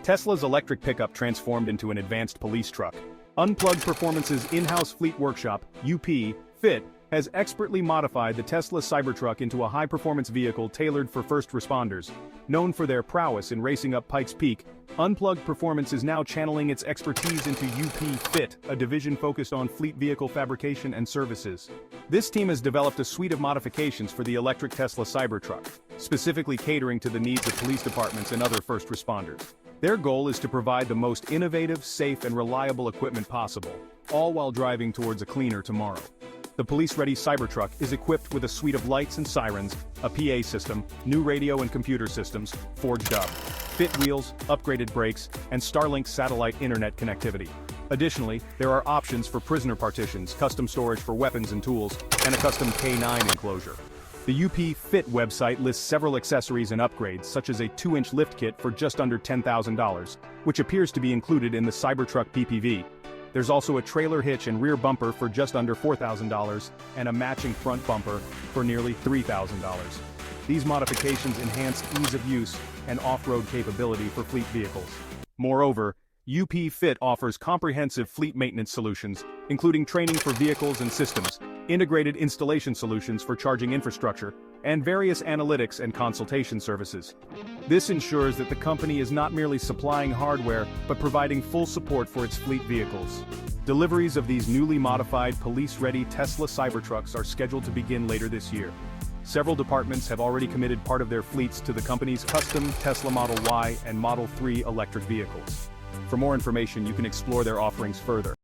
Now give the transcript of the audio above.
Tesla's electric pickup transformed into an advanced police truck. Unplugged Performance's in-house fleet workshop, UP.FIT, has expertly modified the Tesla Cybertruck into a high-performance vehicle tailored for first responders. Known for their prowess in racing up Pikes Peak, Unplugged Performance is now channeling its expertise into UP.FIT, a division focused on fleet vehicle fabrication and services. This team has developed a suite of modifications for the electric Tesla Cybertruck, specifically catering to the needs of police departments and other first responders. Their goal is to provide the most innovative, safe, and reliable equipment possible, all while driving towards a cleaner tomorrow. The police-ready Cybertruck is equipped with a suite of lights and sirens, a PA system, new radio and computer systems, forged up, fit wheels, upgraded brakes, and Starlink satellite internet connectivity. Additionally, there are options for prisoner partitions, custom storage for weapons and tools, and a custom K9 enclosure. The UP.FIT website lists several accessories and upgrades, such as a 2-inch lift kit for just under $10,000, which appears to be included in the Cybertruck PPV. There's also a trailer hitch and rear bumper for just under $4,000, and a matching front bumper for nearly $3,000. These modifications enhance ease of use and off-road capability for fleet vehicles. Moreover, UP.FIT offers comprehensive fleet maintenance solutions, including training for vehicles and systems, integrated installation solutions for charging infrastructure, and various analytics and consultation services. This ensures that the company is not merely supplying hardware, but providing full support for its fleet vehicles. Deliveries of these newly modified police-ready Tesla Cybertrucks are scheduled to begin later this year. Several departments have already committed part of their fleets to the company's custom Tesla Model Y and Model 3 electric vehicles. For more information, you can explore their offerings further.